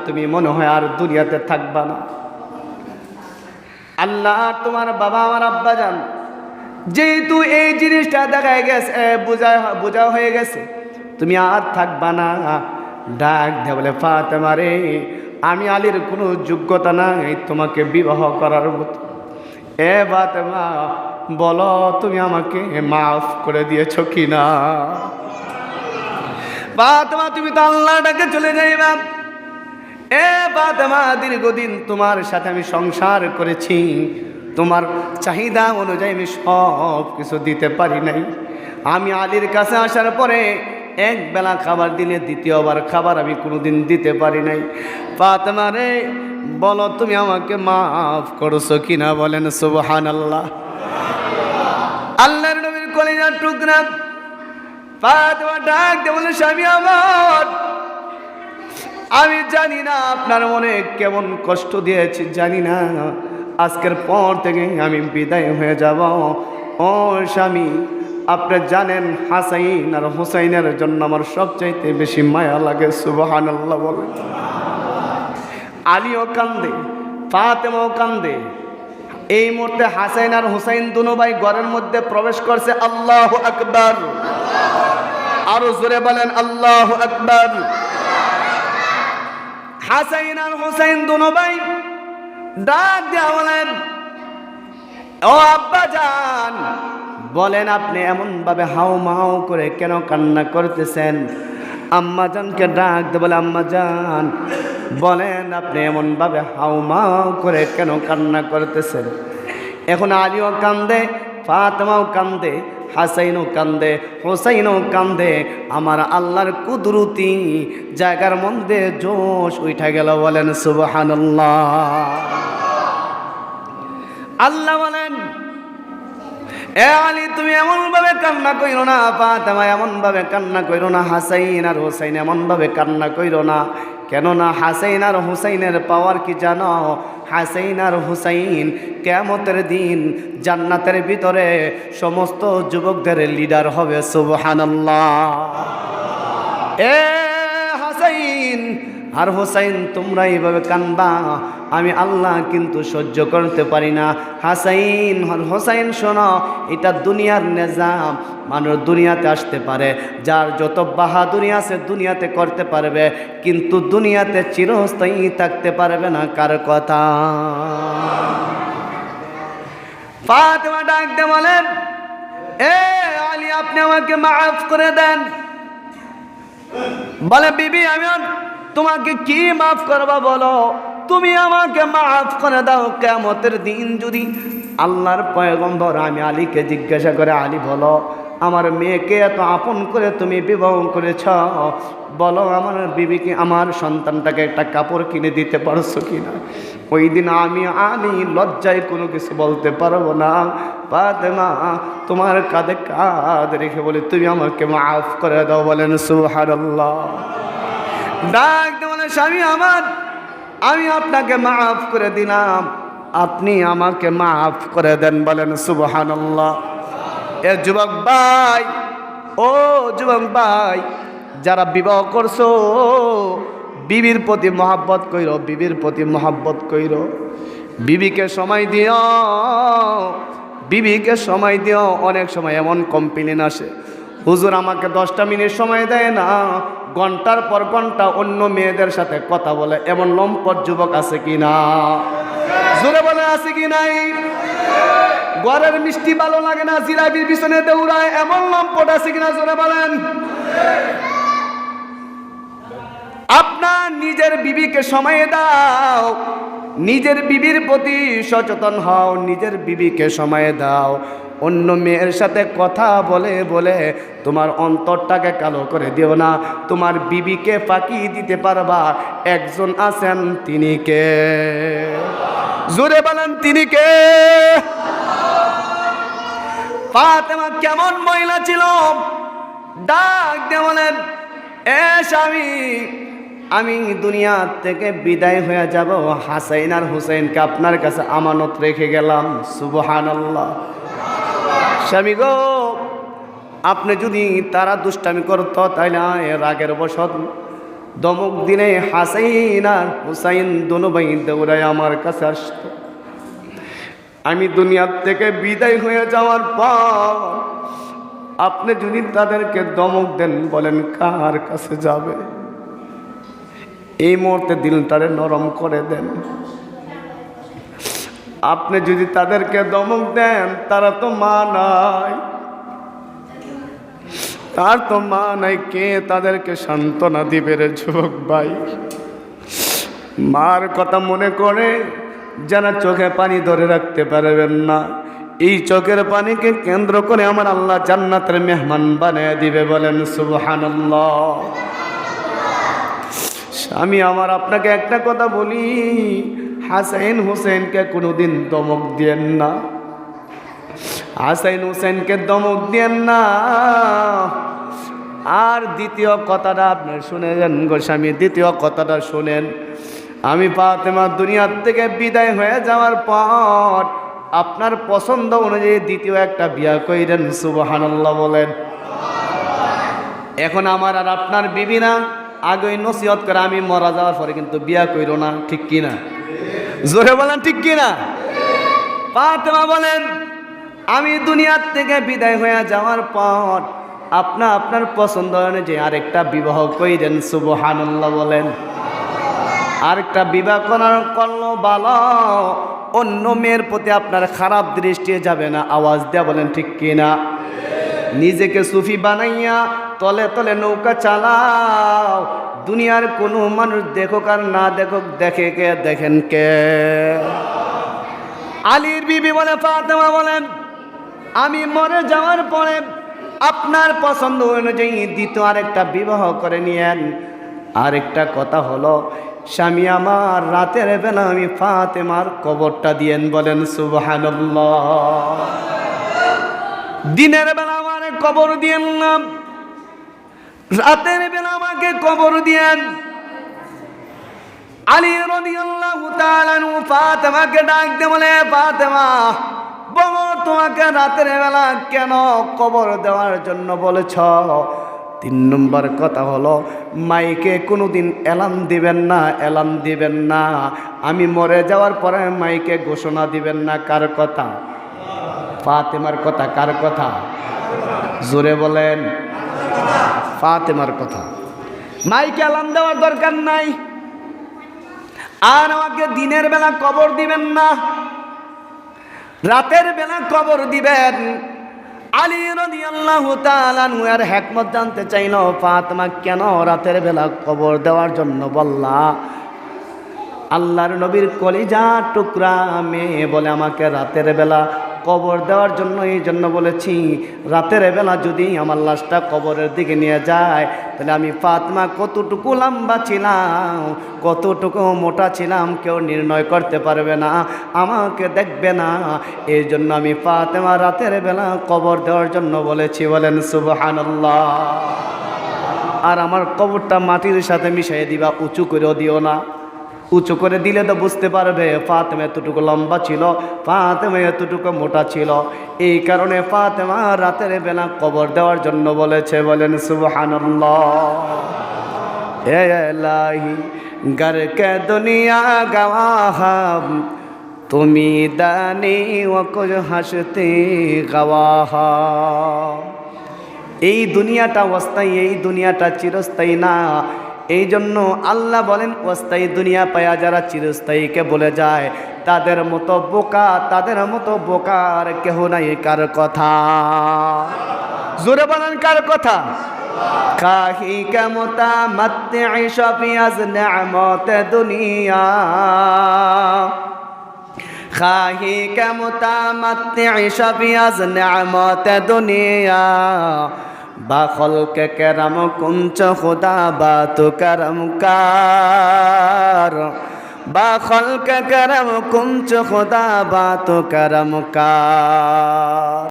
তুমি মনে হয় আর দুনিয়াতে থাকবা না। আল্লাহ তোমার বাবা আমার আব্বা জান যেহেতু এই জিনিসটা দেখায় গেছে, বোঝা হয়ে গেছে, তুমি আর থাকবা না। ডাক দে বলে, ফাতেমা রে, আমি আলীর কোনো যোগ্যতা নাই তোমাকে বিবাহ করার মতো। এ ফাতেমা, বলো তুমি আমাকে মাফ করে দিয়েছো কিনা? ফাতেমা, তুমি তো আল্লাহর ডাকে চলে যাইবা। এ ফাতেমা, দীর্ঘদিন তোমার সাথে আমি সংসার করেছি, তোমার চাহিদা অনুযায়ী আমি সব কিছু দিতে পারি নাই। আমি আলীর কাছে আসার পরে এক বেলা খাবার দিলে দ্বিতীয়বার খাবার আমি কোনোদিন দিতে পারি নাই। ফাতেমা রে, বলো তুমি আমাকে মাফ করছো কিনা? বলেন সুবহানাল্লাহ। আল্লাহর নবীর কলিজার টুকরা ফাতেমা ডাক দিয়ে বলে, স্বামী আমার, আমি জানি না আপনার মনে কেমন কষ্ট দিয়েছি, জানি না। আজকের পর থেকে আমি বিদায় হয়ে যাব। ও স্বামী, আপনি জানেন হাসাইন আর হুসাইনের জন্য আমার সবচাইতে বেশি মায়া লাগে। সুবহানাল্লাহ বলেন। আলীও কান্দে, ফাতেমাও কান্দে। এই মুহূর্তে হাসাইন আর হুসাইন দুনো ভাই ঘরের মধ্যে প্রবেশ করছে। আল্লাহু আকবার, আরো জোরে বলেন আল্লাহু আকবার। হাসাইন আর হুসাইন দুনো ভাই ডাক দিয়া বলেন, ও আব্বা জান, বলেন আপনি এমন ভাবে হাউ মাউ করে কেন কান্না করতেছেন? আম্মা জানকে ডাক দিয়ে বলে, আম্মা জান, বলেন আপনি এমন ভাবে হাউ মাউ করে কেন কান্না করতেছেন? এখন আলীও কান্দে, ফাতেমাও কান্দে, হাসাইনও কান্দে, হোসাইনও কান্দে। আমার আল্লাহর কুদরতি জায়গার মধ্যে জোশ উঠা গেল। বলেন সুবহানাল্লাহ। আল্লাহ বলেন, এ আলী, তুমি এমন ভাবে কান্না কইরো না, ফাতেমা এমন ভাবে কান্না কইরো না, হাসাইন আর হোসাইন এমন ভাবে কান্না কইরো না। কেননা হাসাইন আর হুসাইনের পাওয়ার কি জানো? হাসাইন আর হুসাইন কিয়ামতের দিন জান্নাতের ভিতরে সমস্ত যুবকদের লিডার হবে। সুবহানাল্লাহ। এ হাসাইন আর হুসাইন, তোমরা এইভাবে কানবা, আমি আল্লাহ কিন্তু সহ্য করতে পারি না। হাসাইন আর হুসাইন, শোনো, এটা দুনিয়ার নিজাম। মানুষ দুনিয়াতে আসতে পারে, যার যত বাহাদুরি আছে দুনিয়াতে করতে পারবে, কিন্তু দুনিয়াতে চিরস্থায়ী থাকতে পারবে না। কার কথা? ফাতেমা ডাক দিয়ে বলেন, এ আলী, আপনি আমাকে মাফ করে দেন। বলে, বিবি, আমি তোমাকে কি মাফ করবা বলো? তুমি আমাকে মাফ করে দাও। কিয়ামতের দিন যদি আল্লাহর পয়গম্বর আমি আলীকে জিজ্ঞাসা করে, আলী বলো, আমার মেয়েকে এত আপন করে তুমি বিবাহ করেছ, বলো আমার বিবিকে, আমার সন্তানটাকে একটা কাপড় কিনে দিতে পারছো কিনা? ওই দিন আমি আলী লজ্জায় কোনো কিছু বলতে পারবো না। ফাতেমা তোমার কাঁধে কাঁধ রেখে বলে, তুমি আমাকে মাফ করে দাও। বলেন সুবহানাল্লাহ। ডাক দে বলে, স্বামী আমার, আমি আপনাকে মাফ করে দিলাম, আপনি আমাকে মাফ করে দেন। বলেন সুবহানাল্লাহ। এ যুবক ভাই, ও যুবক ভাই, যারা বিবাহ করছো, বিবির প্রতি মহাব্বত কইরো, বিবির প্রতি মহাব্বত কইরো। বিবিকে সময় দিও, বিবিকে সময় দিও। অনেক সময় এমন কমপ্লেন আসে, হুজুর আমাকে 10টা মিনিট সময় দেয় না, ঘন্টার পর ঘন্টা অন্য মেয়েদের সাথে কথা বলে। এমন লম্পট যুবক আছে কি না? জোরে বলে, আছে কি নাই? ঘরের মিষ্টি ভালো লাগে না, জিলাপির পিছনে দৌড়ায়, এমন লম্পট আছে কিনা? জোরে বলেন। আপনার নিজের বিবিকে সময় দাও, নিজের বিবির প্রতি সচেতন হও, নিজের বিবিকে সময় দাও। অন্য মেয়ের সাথে কথা বলে বলে তোমার অন্তরটাকে কালো করে দিও না। তোমার বিবিকে ফাঁকি দিতে পারবা একজন আছেন, তিনি কে? জোরে বলেন, তিনি কে? ফাতেমা কেমন মহিলা ছিল? ডাক দিয়ে বলেন, এ স্বামী, আমি দুনিয়া থেকে বিদায় হয়ে যাব, হাসাইন আর হুসাইনকে আপনার কাছে আমানত রেখে গেলাম। সুবহানাল্লাহ। স্বামী গো, আপনি যদি তারা দুষ্টামি করতো তাইলে রাগের বশত দমক দিনে হাসাইন আর হুসাইন দোনো ভাই দৌড়ায় আমার কাছে আসতো। আমি দুনিয়ার থেকে বিদায় হয়ে যাওয়ার পর আপনি যদি তাদেরকে দমক দেন, বলেন কার কাছে যাবে? এই মুহূর্তে দিলটারে নরম করে দেন। আপনি যদি তাদেরকে দমক দেন, তারা তো মা নাই, তার তো মা নাই, কে তাদেরকে সান্ত্বনা দিবে রে যুবক ভাই? মার কথা মনে করে যারা চোখে পানি ধরে রাখতে পারবেন না, এই চোখের পানিকে কেন্দ্র করে আমার আল্লাহ জান্নাতের মেহমান বানিয়ে দিবে। বলেন সুবহানাল্লাহ। আমি আমার আপনাকে একটা কথা বলি, হাসাইন হুসেনকে কোনোদিন দমক দিয়েন না, হাসাইন হুসেনকে দমক দিয়েন না। আর দ্বিতীয় কথাটা আপনি শুনেন গোস্বামী, দ্বিতীয় কথাটা শুনেন। আমি ফাতেমা দুনিয়ার থেকে বিদায় হয়ে যাওয়ার পর আপনার পছন্দ অনুযায়ী দ্বিতীয় একটা বিয়া কইরেন। সুবহানাল্লাহ বলেন। এখন আমার আর আপনার বিবি না, আগে নসিহত করে আমি মারা যাওয়ার পরে কিন্তু বিয়া কইরো না, ঠিক কিনা? জোরে বলেন ঠিক কিনা? ফাতেমা বলেন, আমি দুনিয়ার থেকে বিদায় হয়ে যাওয়ার পর আপনার পছন্দ অনুযায়ী আরেকটা বিবাহ কইরেন। সুবহানাল্লাহ বলেন। আরেকটা বিবাহ করলো ভালো, অন্য মেয়ের প্রতি আপনার খারাপ দৃষ্টি যাবে না। আওয়াজ দেয়া বলেন ঠিক কিনা? নিজেকে সুফি বানাইয়া তলে তলে নৌকা চালাও, দুনিয়ার কোনো মানুষ দেখুক আর না দেখুক, দেখে কে? দেখেন কে? আলীর বিবি বলে, ফাতেমা বলেন, আমি মরে যাওয়ার পরে আপনার পছন্দ অনুযায়ী দ্বিতীয় আরেকটা বিবাহ করে নিয়েন। আরেকটা কথা হলো, স্বামী আমার রাতের বেলা আমি ফাতেমার কবরটা দিয়েন। বলেন সুবহানাল্লাহ। দিনের বেলা আমার কবর দিয়েন না, রাতের বেলা আমাকে কবর দিয়েন। আলী রাদিয়াল্লাহু তাআলা আনহু ফাতেমাকে ডাক দিয়ে বলে, ফাতেমা বলো, তোমাকে রাতের বেলা কেন কবর দেওয়ার জন্য বলেছ? 3 নম্বর কথা হলো, মাইকে কোনোদিন এলান দিবেন না, এলান দিবেন না। আমি মরে যাওয়ার পরে মাইকে ঘোষণা দিবেন না। কার কথা? ফাতেমার কথা। কার কথা? জোরে বলেন। ফাতেমার কথা। মাইকে এলান দেওয়ার দরকার নাই। আর আমাকে দিনের বেলা কবর দিবেন না, রাতের বেলা কবর দিবেন। আলী রাদিয়াল্লাহু তাআলা আনহু এর হিকমত জানতে চাইল, ফাতেমা কেন রাতের বেলা কবর দেওয়ার জন্য বললা? আল্লাহর নবীর কলিজা টুকরা মেয়ে বলে, আমাকে রাতের বেলা কবর দেওয়ার জন্য এই জন্য বলেছি, রাতের বেলা যদি আমার লাশটা কবরের দিকে নিয়ে যায়, তাহলে আমি ফাতেমা কতটুকু লম্বা ছিলাম, কতটুকু মোটা ছিলাম কেউ নির্ণয় করতে পারবে না, আমাকে দেখবে না। এই জন্য আমি ফাতেমা রাতের বেলা কবর দেওয়ার জন্য বলেছি। বলেন সুবহানাল্লাহ। আর আমার কবরটা মাটির সাথে মিশিয়ে দিবা, উঁচু করেও দিও না। উঁচু করে দিলে তো বুঝতে পারবে ফাতেমা এতটুকু লম্বা ছিল, ফাতেমা এতটুকু মোটা ছিল। এই কারণে ফাতেমা রাতের বেলা কবর দেওয়ার জন্য বলেছে। বলেন সুবহানাল্লাহ। এ ইলাহি গর কে দুনিয়া গওয়াহ, তুমি দানি ও কুছ হাসতে গওয়াহ। এই দুনিয়াটা অস্থায়ী, এই দুনিয়াটা চিরস্থায়ী না। এই জন্য আল্লাহ বলেন, অস্থায়ী দুনিয়া পায়া যারা চিরস্থায়ীকে বলে যায়, তাদের মতো বোকা, তাদের মতো বোকার কেহ নাই। কার কথা? জোরে বলেন কার কথা? খাহি কেমতা মাতে শফিয়াজ নেমত দুনিয়া, খাহি কেমতা মাতে শফিয়াজ নেমত দুনিয়া, বাখল কে করম কুঞ্চ খুদা বাত করম কার, বাখল কে করম কুঞ্চ খুদা বাত করম কার।